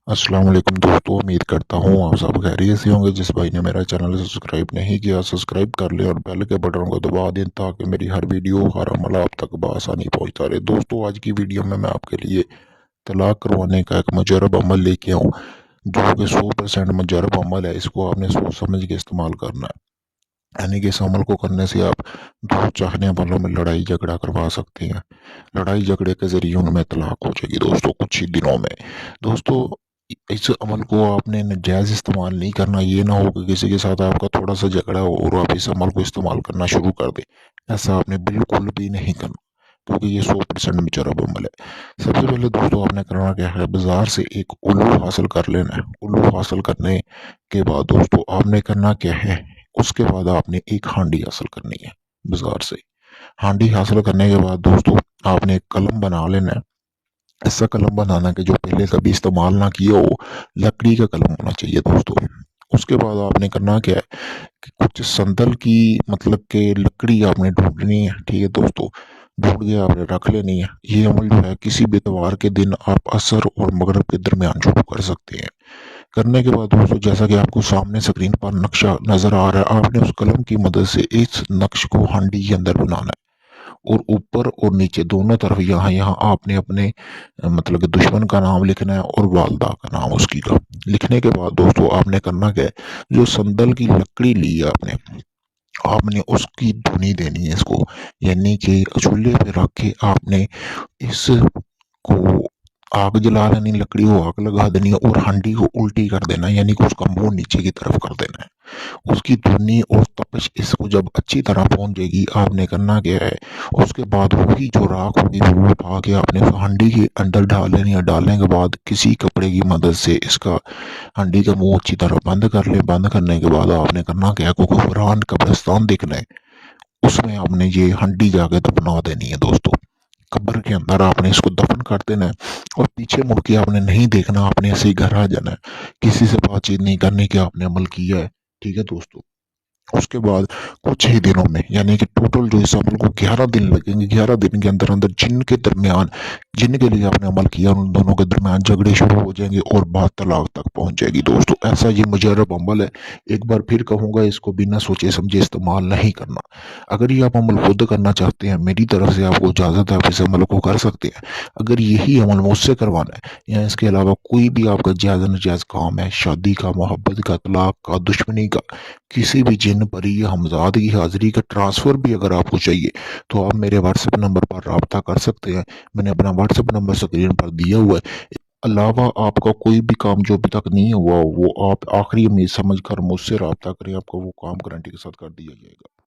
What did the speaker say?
अस्सलाम वालेकुम दोस्तों, उम्मीद करता हूँ आप सब खैरियत से होंगे। जिस भाई ने मेरा चैनल सब्सक्राइब नहीं किया, सब्सक्राइब कर ले और बेल के बटन को दबा दें ताकि मेरी हर वीडियो हर अमल आप तक बआसानी पहुँचता रहे। दोस्तों, आज की वीडियो में मैं आपके लिए तलाक करवाने का एक मुजरब अमल लेके आऊँ जो कि 100% मुजरब अमल है। इसको आपने सोच समझ के इस्तेमाल करना है। यानी कि इस अमल को करने से आप दो चाहने वालों में लड़ाई झगड़ा करवा सकते हैं। लड़ाई झगड़े के जरिए उनमें तलाक हो जाएगी दोस्तों कुछ ही दिनों में। दोस्तों, इस अमल को आपने नाजायज इस्तेमाल नहीं करना। ये ना हो कि किसी के साथ आपका थोड़ा सा झगड़ा हो और आप इस अमल को इस्तेमाल करना शुरू कर दें। ऐसा आपने बिल्कुल भी नहीं करना क्योंकि ये 100% मुजरब अमल है। सबसे पहले दोस्तों आपने करना क्या है, बाजार से एक उल्लू हासिल कर लेना है। उल्लू हासिल करने के बाद दोस्तों आपने करना क्या है, उसके बाद आपने एक हांडी हासिल करनी है बाजार से। हांडी हासिल करने के बाद दोस्तों आपने एक कलम बना लेना है। ऐसा कलम बनाना कि जो पहले कभी इस्तेमाल ना किया हो, लकड़ी का कलम होना चाहिए दोस्तों। उसके बाद आपने करना क्या है कि कुछ संदल की मतलब के लकड़ी आपने ढूंढनी है। ठीक है दोस्तों, ढूंढ के आपने रख लेनी है। ये अमल जो है किसी भी त्योहार के दिन आप असर और मगरिब के दरमियान शुरू कर सकते हैं। करने के बाद दोस्तों जैसा कि आपको सामने स्क्रीन पर नक्शा नजर आ रहा है, आपने उस कलम की मदद से इस नक्श को हांडी के अंदर बनाना है और ऊपर और नीचे दोनों तरफ यहाँ यहाँ आपने अपने मतलब कि दुश्मन का नाम लिखना है और वालदा का नाम उसकी का। लिखने के बाद दोस्तों आपने करना क्या है, जो संदल की लकड़ी ली है आपने, आपने उसकी धुनी देनी है इसको। यानी कि चूल्हे पे रख के आपने इसको आग जला लेनी, लकड़ी को आग लगा देनी है और हांडी को उल्टी कर देना है, यानी कि उसका मुंह नीचे की तरफ कर देना है। उसकी धुनी और तपिश इसको जब अच्छी तरह पहुंच जाएगी, आपने करना क्या है, उसके बाद वही जो राख होगी वो उठा के आपने उस हांडी के अंदर डाल लेनी है। डालने के बाद किसी कपड़े की मदद से इसका हांडी का मुंह अच्छी तरह बंद कर ले। बंद करने के बाद आपने करना क्या है, को कुफरान कब्रिस्तान देखना है, उसमें आपने ये हांडी जाके दफना देनी है दोस्तों। कब्र के अंदर आपने इसको दफन कर देना है और पीछे मुड़ के आपने नहीं देखना, आपने ऐसे ही घर आ जाना है। किसी से बातचीत नहीं करनी कि आपने अमल किया है। ठीक है दोस्तों, उसके बाद कुछ ही दिनों में यानी कि टोटल जो इस अमल को 11 दिन लगेंगे, 11 दिन के अंदर अंदर जिनके दरमियान जिनके लिए आपने अमल किया उन दोनों के दरमियान झगड़े शुरू हो जाएंगे और बात तलाक तक पहुंच जाएगी दोस्तों। ऐसा ये मुजरब अमल है। एक बार फिर कहूंगा, इसको बिना सोचे समझे इस्तेमाल नहीं करना। अगर ये आप अमल खुद करना चाहते हैं, मेरी तरफ से आपको इजाजत है, आप इस अमल को कर सकते हैं। अगर यही अमल मुझसे करवाना है या इसके अलावा कोई भी आपका जायज नजायज काम है, शादी का, मोहब्बत का, तलाक का, दुश्मनी का, किसी भी जिन परी या हमजाद की हाजिरी का ट्रांसफ़र भी अगर आपको चाहिए तो आप मेरे व्हाट्सएप नंबर पर रब्ता कर सकते हैं। मैंने अपना व्हाट्सएप नंबर स्क्रीन पर दिया हुआ है। अलावा आपका कोई भी काम जो अभी तक नहीं हुआ वो आप आखिरी उम्मीद समझ कर मुझसे रब्ता करें, आपको वो काम गारंटी के साथ कर दिया जाएगा।